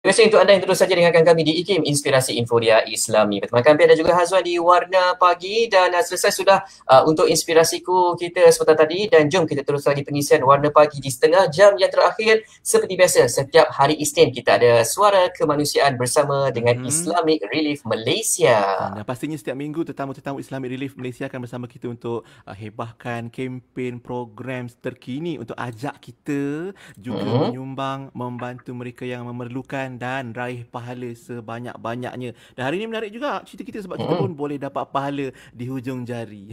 Terima kasih untuk anda yang terus saja dengarkan kami di IKIM Inspirasi Inforia Islami. Bersama kami ada juga Hazwan di Warna Pagi dan selesai sudah untuk inspirasiku kita sebentar tadi dan jom kita terus lagi pengisian Warna Pagi di setengah jam yang terakhir. Seperti biasa setiap hari Isnin kita ada Suara Kemanusiaan bersama dengan Islamic Relief Malaysia. Dan pastinya setiap minggu tetamu-tetamu Islamic Relief Malaysia akan bersama kita untuk hebahkan kempen program terkini untuk ajak kita juga menyumbang, membantu mereka yang memerlukan dan raih pahala sebanyak-banyaknya. Dan hari ini menarik juga cerita kita sebab kita pun boleh dapat pahala di hujung jari.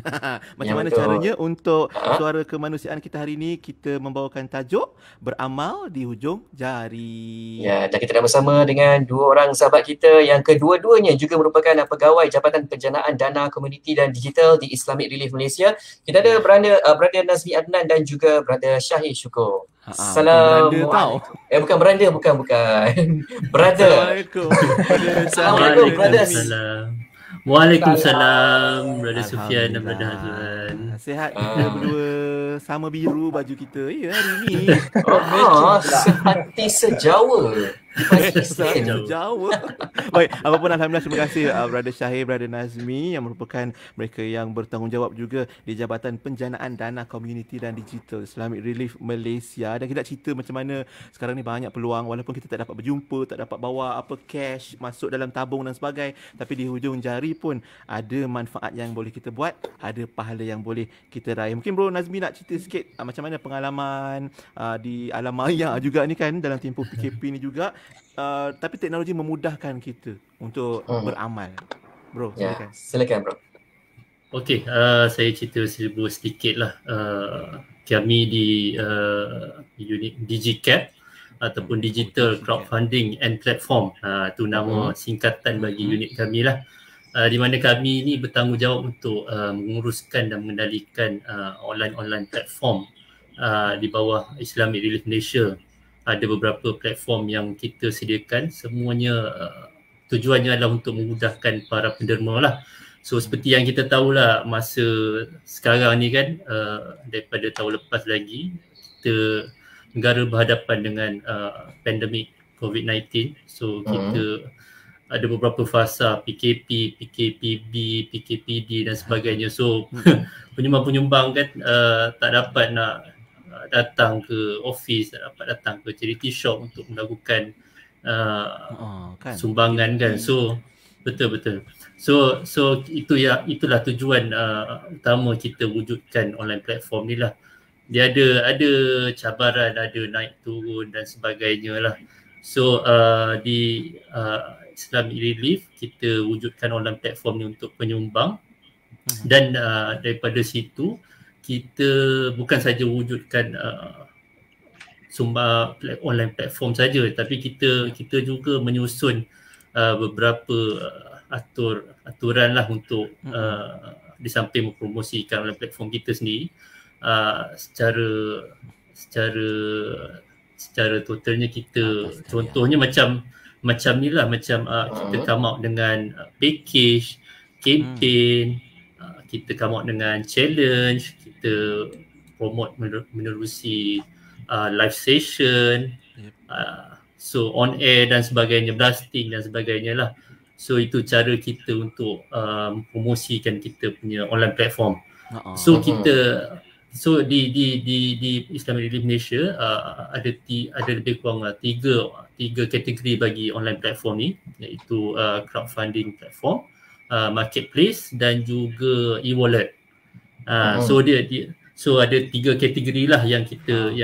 Macam mana caranya untuk Suara Kemanusiaan kita hari ini? Kita membawakan tajuk Beramal di Hujung Jari. Ya, dan kita dah bersama dengan dua orang sahabat kita yang kedua-duanya juga merupakan pegawai Jabatan Penjanaan Dana Komuniti dan Digital di Islamic Relief Malaysia. Kita ada Brother Nazmi Adnan dan juga Brother Syahid Syukur. Assalamualaikum. Bukan beranda, bukan. Brother. Assalamualaikum, brother. Waalaikumsalam, Brother Sufian dan Brother Hazwan. Sihat kita berdua, sama biru baju kita. Ya, hari ni. Sehati sejawa. Jawa. Baik, apapun alhamdulillah terima kasih Brother Syahid, Brother Nazmi yang merupakan mereka yang bertanggungjawab juga di Jabatan Penjanaan Dana Komuniti dan Digital Islamic Relief Malaysia. Dan kita cerita macam mana sekarang ni banyak peluang walaupun kita tak dapat berjumpa, tak dapat bawa apa cash masuk dalam tabung dan sebagainya, tapi di hujung jari pun ada manfaat yang boleh kita buat, ada pahala yang boleh kita raih. Mungkin Bro Nazmi nak cerita sikit macam mana pengalaman di alam maya juga ni kan dalam tempoh PKP ni juga. Tapi teknologi memudahkan kita untuk beramal. Bro, silakan. Silakan bro. Okey, saya cerita sedikit lah. Kami di unit DigiCap ataupun Digital Crowdfunding and Platform, itu nama singkatan bagi unit kami lah. Di mana kami ni bertanggungjawab untuk menguruskan dan mengendalikan online platform di bawah Islamic Relief Malaysia. Ada beberapa platform yang kita sediakan, semuanya tujuannya adalah untuk memudahkan para penderma lah. So seperti yang kita tahulah masa sekarang ni kan, daripada tahun lepas lagi kita negara berhadapan dengan pandemik COVID-19. So kita ada beberapa fasa PKP, PKPB, PKPD dan sebagainya. So penyumbang-penyumbang kan tak dapat nak datang ke office, tak dapat datang ke charity shop untuk melakukan kan? Sumbangan kan. So betul. So itulah tujuan utama kita wujudkan online platform ni lah. Dia ada cabaran, ada naik turun dan sebagainya lah. So di Islamic Relief kita wujudkan online platform ni untuk penyumbang dan daripada situ kita bukan saja wujudkan online platform saja, tapi kita juga menyusun beberapa aturan lah untuk di samping mempromosikan online platform kita sendiri secara totalnya kita contohnya macam ni lah, macam kita come out dengan package, campaign, kita come out dengan challenge, kita promote menerusi live session, so on air dan sebagainya, blasting dan sebagainya lah. So itu cara kita untuk promosikan kita punya online platform. So di Islamic Relief Malaysia ada lebih kurang tiga kategori bagi online platform ni, iaitu crowdfunding platform, marketplace dan juga e-wallet. So ada tiga kategori lah yang kita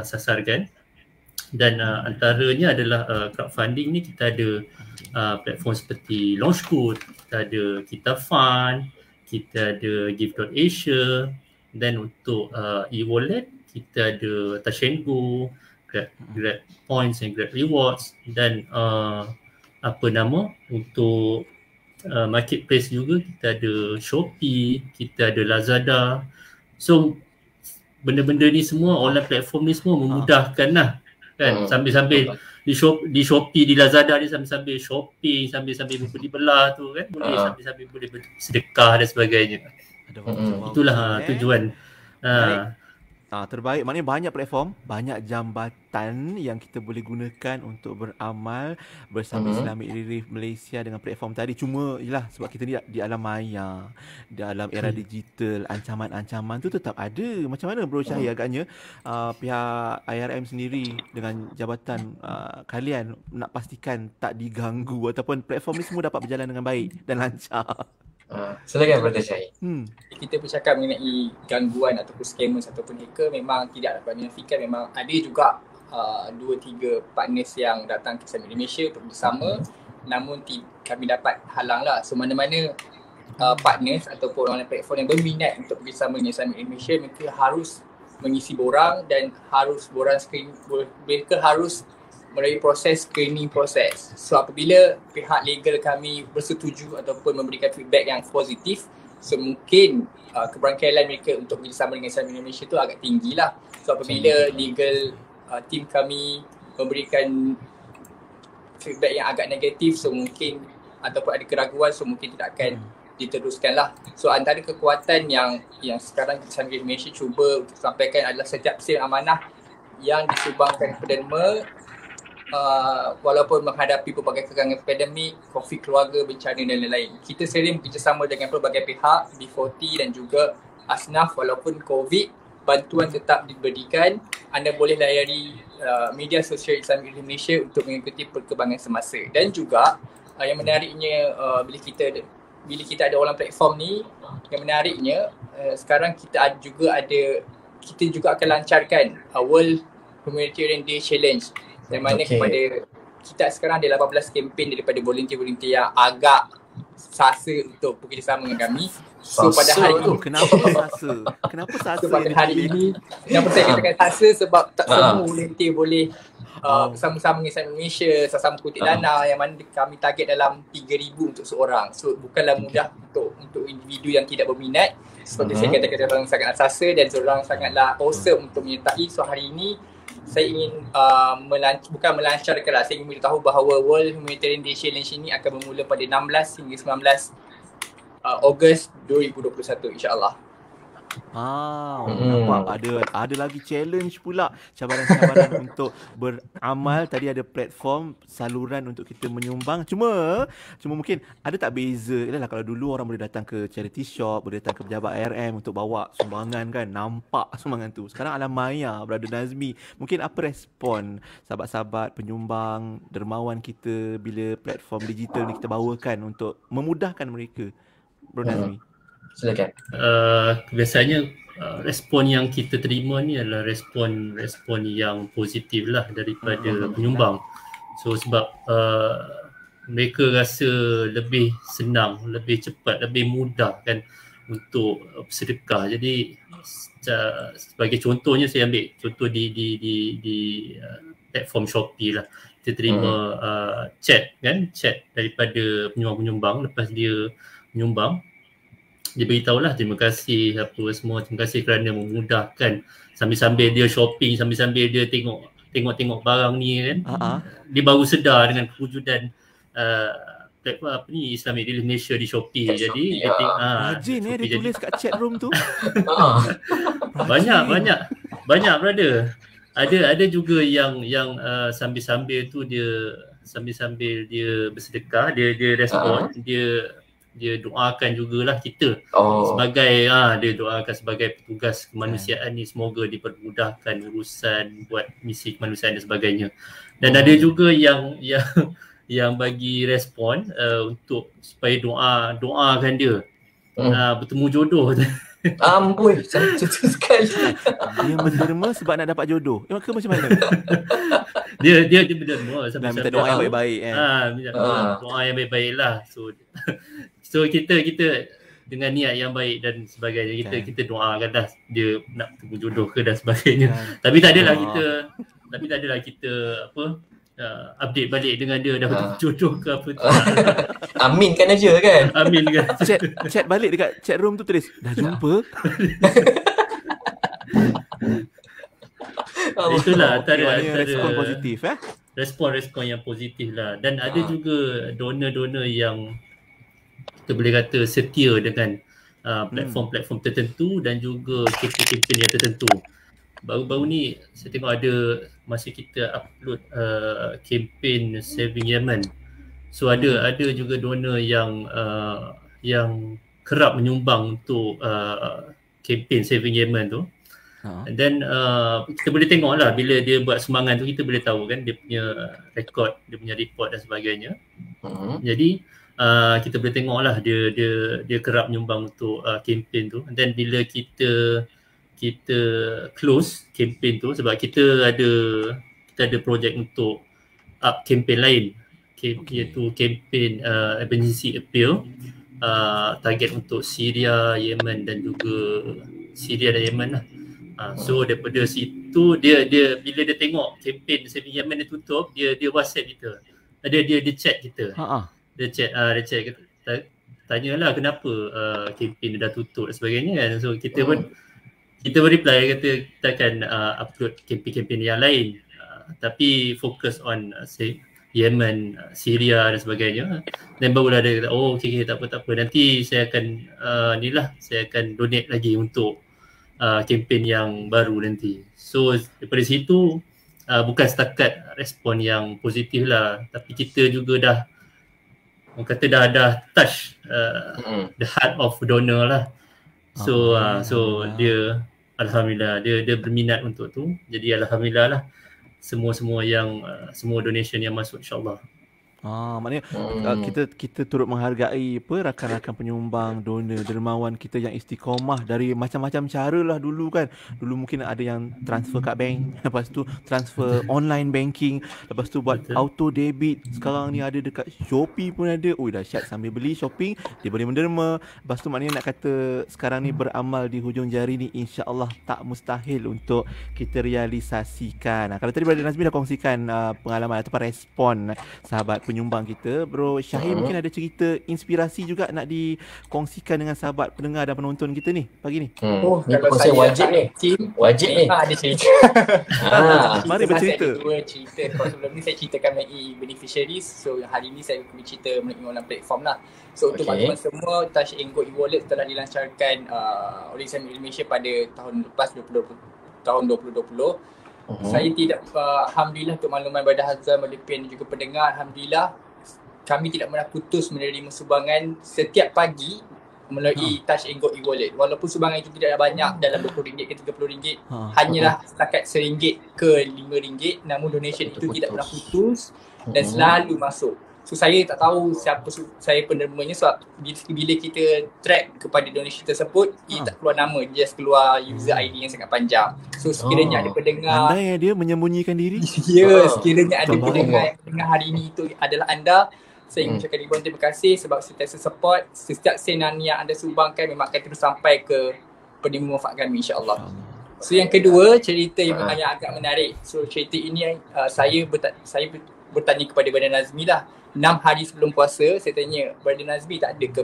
sasarkan. Dan antaranya adalah crowdfunding ni kita ada platform seperti Launchcode, kita ada Kita Fund, kita ada Give.Asia, dan untuk e-wallet kita ada Touch and Go, Grab Points and Grab Rewards, dan untuk marketplace juga kita ada Shopee, kita ada Lazada. So benda-benda ni semua, online platform ni semua memudahkan lah kan, sambil-sambil di Shopee, di Lazada ni sambil-sambil shopping, sambil-sambil beli belah tu kan, boleh sambil-sambil boleh sedekah dan sebagainya. Itulah tujuan. Terbaik maknanya banyak platform, banyak jambatan yang kita boleh gunakan untuk beramal bersama Islamic Relief Malaysia dengan platform tadi. Cuma yelah sebab kita ni di alam maya, di alam era digital, ancaman-ancaman tu tetap ada. Macam mana Bro Syahir agaknya pihak IRM sendiri dengan jabatan kalian nak pastikan tak diganggu ataupun platform ni semua dapat berjalan dengan baik dan lancar? Silakan Brother Syahir. Kita bercakap mengenai gangguan ataupun scammers ataupun hacker, memang tidak dapat dinafikan, memang ada juga 2-3 partners yang datang ke Islamic Malaysia untuk bersama, namun kami dapat halang lah. So mana-mana partners ataupun orang platform yang berminat untuk bersama dengan Islamic Malaysia, mereka harus mengisi borang dan harus borang screen, mereka harus melalui proses screening proses. So apabila pihak legal kami bersetuju ataupun memberikan feedback yang positif, so mungkin keberangkaian mereka untuk bersama dengan Islamic Malaysia tu agak tinggi lah. So apabila legal team kami memberikan feedback yang agak negatif, so mungkin ataupun ada keraguan, so mungkin tidak akan diteruskan lah. So antara kekuatan yang sekarang Islamic Malaysia cuba untuk sampaikan adalah setiap sen amanah yang disumbangkan penderma, walaupun menghadapi pelbagai kekangan pandemik, konflik keluarga, bencana dan lain-lain, kita sering bekerjasama dengan pelbagai pihak, B40 dan juga Asnaf. Walaupun COVID, bantuan tetap diberikan. Anda boleh layari media sosial Islamic Malaysia untuk mengikuti perkembangan semasa. Dan juga yang menariknya bila kita ada orang platform ni, yang menariknya sekarang kita juga akan lancarkan World Humanitarian Day Challenge, yang mana kepada kita sekarang ada 18 kempen daripada volunteer-volunteer yang agak sasa untuk bekerjasama dengan kami. So pada hari ini, Kenapa sasa? So pada hari ini, kenapa saya katakan sasa, sebab tak semua volunteer boleh bersama-sama dengan Islamic Malaysia, sama-sama kutip dana, yang mana kami target dalam 3,000 untuk seorang. So bukanlah mudah untuk individu yang tidak berminat. Seperti saya katakan, orang sangat sasa dan seorang sangatlah awesome untuk menyertai. So hari ini saya ingin bukan melancarkan lah, saya ingin beritahu bahawa World Humanitarian Day Challenge ini akan bermula pada 16 hingga 19 Ogos 2021 insya-Allah. Nampak ada lagi challenge pula, cabaran-cabaran untuk beramal. Tadi ada platform, saluran untuk kita menyumbang. Cuma mungkin ada tak beza? Yalah, kalau dulu orang boleh datang ke charity shop, boleh datang ke pejabat ARM untuk bawa sumbangan kan, nampak sumbangan tu. Sekarang alam maya, Brother Nazmi, mungkin apa respon sahabat-sahabat penyumbang, dermawan kita bila platform digital ni kita bawakan untuk memudahkan mereka, Bro Nazmi? Silakan. Biasanya respon yang kita terima ni adalah respon yang positif lah daripada penyumbang. So sebab mereka rasa lebih senang, lebih cepat, lebih mudah kan untuk bersedekah. Jadi sebagai contohnya, saya ambil contoh di platform Shopee lah. Kita terima chat daripada penyumbang-penyumbang. Lepas dia menyumbang, dia beritahulah terima kasih apa semua, terima kasih kerana memudahkan, sambil-sambil dia shopping, sambil-sambil dia tengok barang ni kan. Dia baru sedar dengan kewujudan platform Islamic Relief Malaysia di Shopee. Jadi dia rajin dia tulis kat chat room tu. Banyak brother. Ada juga yang sambil-sambil tu dia bersedekah, dia respon, dia doakan jugalah kita sebagai dia doakan sebagai petugas kemanusiaan ni, semoga dipermudahkan urusan buat misi kemanusiaan dan sebagainya. Dan ada juga yang bagi respon untuk supaya doakan dia bertemu jodoh. Amboi, cantik sekali. Dia menderma sebab nak dapat jodoh. Ke macam mana? Dia berderma sampai minta doa yang baik-baik kan. Doa yang baik-baik lah. So kita dengan niat yang baik dan sebagainya, kita doakanlah dia nak bertemu jodoh ke dan sebagainya. Tapi tak adalah kita update balik dengan dia dah bertemu jodoh ke apa tu. Aminkan aja kan. Aminkan. Chat balik dekat chat room tu tulis dah jumpa. Itulah antara respon positif respon yang positif lah. Dan ada juga donor-donor yang kita boleh kata setia dengan platform-platform tertentu dan juga kempen-kempen yang tertentu. baru-baru ni saya tengok ada masa kita upload kempen Saving Yemen. So ada juga donor yang kerap menyumbang untuk kempen Saving Yemen tu. And then kita boleh tengok lah bila dia buat sumbangan tu, kita boleh tahu kan dia punya rekod, dia punya report dan sebagainya. Jadi kita boleh tengok lah dia kerap menyumbang untuk kempen tu. And then bila kita close kempen tu, sebab kita ada projek untuk up kempen lain, iaitu kempen emergency appeal, target untuk Syria, Yemen dan juga Syria dan Yemen lah. So daripada situ dia bila dia tengok kempen Saving Yemen dia tutup, dia WhatsApp kita. Dia chat kita. Dia chat tanyalah kenapa kempen dia dah tutup dan sebagainya kan. So kita pun reply kata kita akan upload kempen-kempen yang lain. Tapi fokus on Yemen, Syria dan sebagainya. Dan barulah dia kata okay, tak apa. Nanti saya akan saya akan donate lagi untuk kempen yang baru nanti. So daripada situ bukan setakat respon yang positif lah, tapi kita juga dah orang kata dah touch the heart of donor lah. So dia alhamdulillah dia berminat untuk tu. Jadi alhamdulillah lah semua donation yang masuk insya-Allah. Maknanya kita turut menghargai rakan-rakan penyumbang, donor, dermawan kita yang istiqomah dari macam-macam cara lah dulu kan. Dulu mungkin ada yang transfer kat bank, lepas tu transfer online banking, lepas tu buat auto debit. Sekarang ni ada dekat Shopee pun ada. Dahsyat, sambil beli shopping dia boleh menderma. Lepas tu maknanya nak kata sekarang ni beramal di hujung jari ni insya-Allah tak mustahil untuk kita realisasikan. Kalau tadi Brother Nazmi dah kongsikan pengalaman ataupun respon sahabat penyumbang kita, Bro Syahir mungkin ada cerita inspirasi juga nak dikongsikan dengan sahabat pendengar dan penonton kita ni pagi ni. Ni kongsi wajib ni. Wajib ni. Ada cerita. Mari bercerita. Dua cerita. Kalau sebelum ni saya ceritakan mengenai beneficiaries. So hari ni saya bercerita mengenai online platform lah. So untuk makluman semua, Touch 'n Go e-wallet telah dilancarkan oleh Islamic Malaysia pada tahun lepas tahun 2020. Saya tidak alhamdulillah untuk makluman Brother Hazal, Malipian dan juga pendengar, alhamdulillah kami tidak pernah putus menerima sumbangan setiap pagi melalui Touch 'n Go e-wallet. Walaupun sumbangan itu tidak banyak dalam RM20 ke RM30, hanyalah setakat RM1 ke RM5, namun donation itu tidak pernah putus dan selalu masuk. So saya tak tahu siapa saya penerimanya, sebab bila kita track kepada donation tersebut, ia tak keluar nama, dia just keluar user ID yang sangat panjang. So sekiranya ada pendengar, andai dia menyembunyikan diri. Ya, sekiranya ada pendengar yang mendengar hari ini itu adalah anda, saya ingin ucapkan ribuan terima kasih sebab sentiasa support. Setiap sen yang anda sumbangkan memang akan terus sampai ke penerima manfaat kami insya-Allah. So yang kedua, cerita yang agak menarik. So cerita ini saya bertanya kepada Brother Nazmi lah. 6 hari sebelum puasa, saya tanya, Brother Nazmi tak ada ke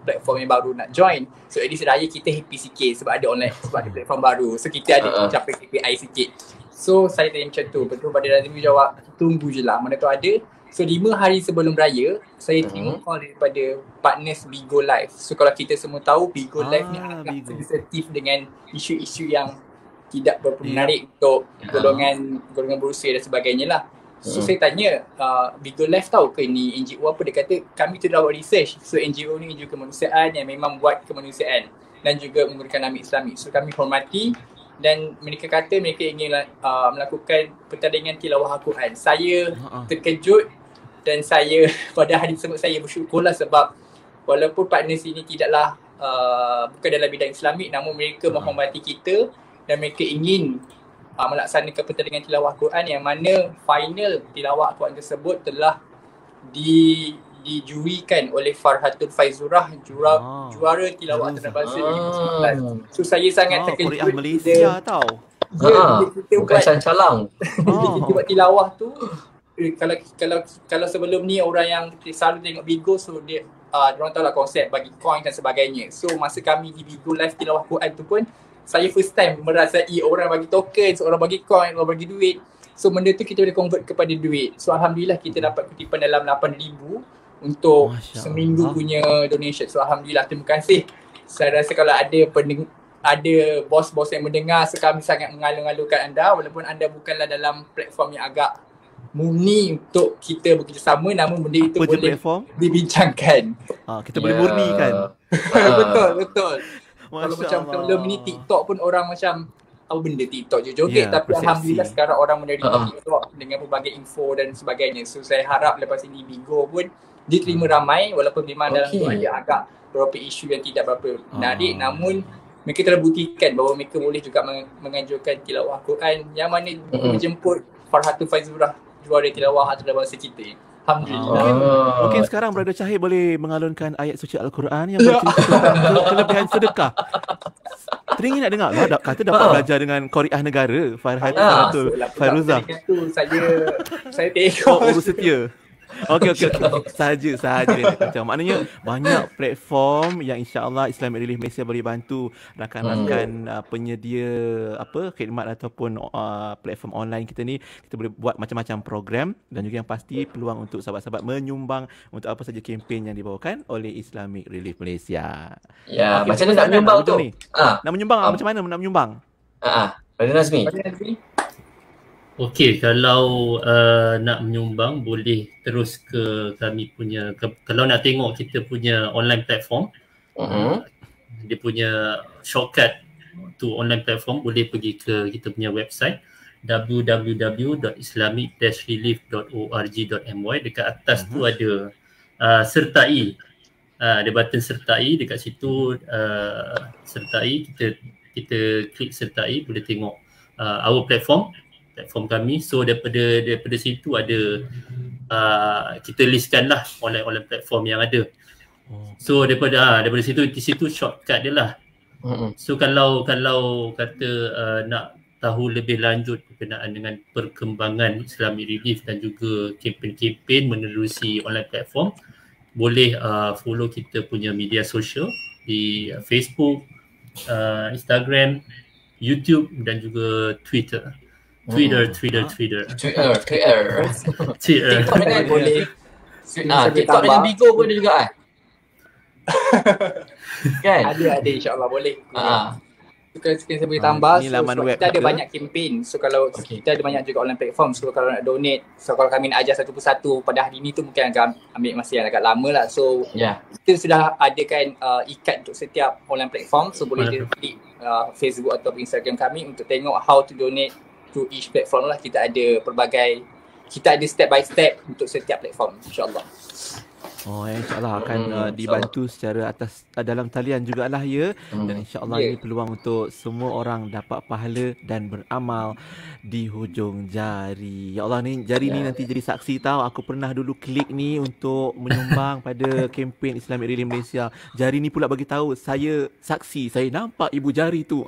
platform yang baru nak join? So at least raya kita happy sikit sebab ada online, sebab ada platform baru. So kita ada capai KPI sikit. So saya tanya macam tu. Betul Brother Nazmi jawab, tunggu je lah, mana tu ada. So 5 hari sebelum raya, saya terima call daripada partners Bigo Live. So kalau kita semua tahu, Bigo Live ni agak sensitif dengan isu-isu yang tidak menarik untuk golongan berusia dan sebagainya lah. So saya tanya, Bigo Live tahu ke ni NGO apa? Dia kata kami tu dah buat research. So NGO ni NGO kemanusiaan yang memang buat kemanusiaan dan juga menggunakan nama Islamik. So kami hormati dan mereka kata mereka ingin melakukan pertandingan tilawah Al-Quran. Saya terkejut dan saya pada hari tersebut saya bersyukurlah sebab walaupun partners ini tidaklah bukan dalam bidang Islamik, namun mereka menghormati kita dan mereka ingin melaksanakan pertandingan tilawah Al-Quran yang mana final tilawah Al-Quran tersebut telah dijurikan oleh Farhatul Faizurah, juara tilawah antarabangsa 2019. So saya sangat terkejut. Korea Malaysia tau. Bukan Sancalang. Bila kita buat tilawah tu, kalau sebelum ni orang yang selalu tengok Bigo, so dia diorang tahu lah konsep bagi coin dan sebagainya. So masa kami di Bigo Live tilawah Quran tu pun saya first time merasai orang bagi token, orang bagi coin, orang bagi duit. So benda tu kita boleh convert kepada duit. So alhamdulillah kita dapat kutipan dalam 8,000 untuk seminggu punya donation. So alhamdulillah, terima kasih. Saya rasa kalau ada ada bos-bos yang mendengar, so kami sangat mengalu-alukan anda walaupun anda bukanlah dalam platform yang agak murni untuk kita bekerjasama, namun benda itu Apa je boleh platform? dibincangkan. Kita boleh murni kan. Betul. Kalau macam sebelum ni TikTok pun orang macam apa benda TikTok je joget, tapi persepsi. alhamdulillah sekarang orang menerima TikTok dengan pelbagai info dan sebagainya. So saya harap lepas ini Bigo pun diterima ramai walaupun memang dalam tu ada agak beberapa isu yang tidak berapa menarik, namun mereka telah buktikan bahawa mereka boleh juga menganjurkan tilawah Quran yang mana menjemput Farhatul Faizurah juara tilawah antarabangsa kita. Alhamdulillah. Mungkin sekarang Brother Syahir boleh mengalunkan ayat suci Al-Quran yang bercerita tentang kelebihan sedekah. Teringin nak dengar lah, kata dapat belajar dengan Qariah Negara Farhatul Fairuzah. Itu saya tengok. Urus setia. Okey. Sahaja macam maknanya banyak platform yang insya-Allah Islamic Relief Malaysia boleh bantu rakan-rakan penyedia khidmat ataupun platform online kita ni. Kita boleh buat macam-macam program dan juga yang pasti peluang untuk sahabat-sahabat menyumbang untuk apa saja kempen yang dibawakan oleh Islamic Relief Malaysia. Ya, macam mana nak menyumbang tu? Nak menyumbang macam mana nak menyumbang? Brother Nazmi. Okey, kalau nak menyumbang boleh terus ke kami punya kalau nak tengok kita punya online platform, dia punya shortcut to online platform boleh pergi ke kita punya website www.islamic-relief.org.my. Dekat atas tu ada sertai, ada button sertai, dekat situ sertai, kita klik sertai, boleh tengok our platform kami. So daripada situ ada kita listkan lah online platform yang ada. So daripada situ, di situ shortcut dia lah. So kalau kata nak tahu lebih lanjut berkenaan dengan perkembangan Islamic Relief dan juga kempen-kempen menerusi online platform, boleh follow kita punya media sosial di Facebook, Instagram, YouTube dan juga Twitter. Twitter. TikTok Boleh. TikTok dengan Bigo pun ada juga kan? Ada insya-Allah boleh. Sekarang saya boleh tambah. Ni laman web kita ada kita. banyak kempen. So kalau kita ada banyak juga online platform. So kalau nak donate, so kalau kami nak ajar satu persatu pada hari ni tu mungkin akan ambil masa yang agak lama lah. So kita sudah adakan ikat untuk setiap online platform. So boleh klik Facebook atau Instagram kami untuk tengok how to donate to each platform lah. Kita ada step by step untuk setiap platform, insyaAllah. InsyaAllah akan dibantu secara dalam talian jugalah ya. Dan insyaAllah ini peluang untuk semua orang dapat pahala dan beramal di hujung jari. Ya Allah, ni jari ni nanti jadi saksi tahu. Aku pernah dulu klik ni untuk menyumbang pada kempen Islamic Relief Malaysia. Jari ni pula bagi tahu saya saksi, saya nampak ibu jari tu.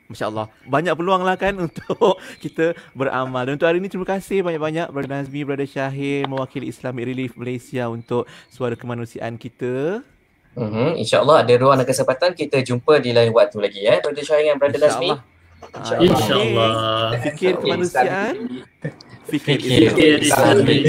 Masya Allah, banyak peluang lah kan untuk kita beramal. Dan untuk hari ini terima kasih banyak-banyak Brother Nazmi, Brother Syahir mewakili Islamic Relief Malaysia untuk suara kemanusiaan kita. InsyaAllah ada ruang dan kesempatan kita jumpa di lain waktu lagi Brother Syahir dan Brother Nazmi. InsyaAllah. Fikir kemanusiaan, fikir Islamic.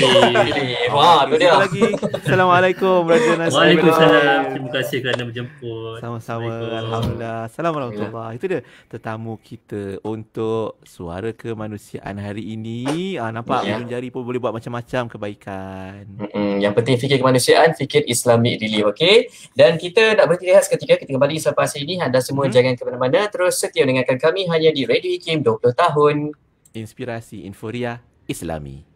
Wah, tu dia. lagi. Assalamualaikum Brother Nazmi. Waalaikumsalam. Terima kasih kerana menjemput. Sama-sama. Alhamdulillah. Assalamualaikum warahmatullahi. Itu dia tetamu kita untuk suara kemanusiaan hari ini. Nampak ujung jari pun boleh buat macam-macam kebaikan. Yang penting fikir kemanusiaan, fikir Islamic Relief, okey? Dan kita nak berhenti rehat seketika, kita kembali selepas ini. Anda semua jangan ke mana-mana, terus setia mendengarkan kami hanya di Radio IKIM 20 tahun. Inspirasi Inforia Islami.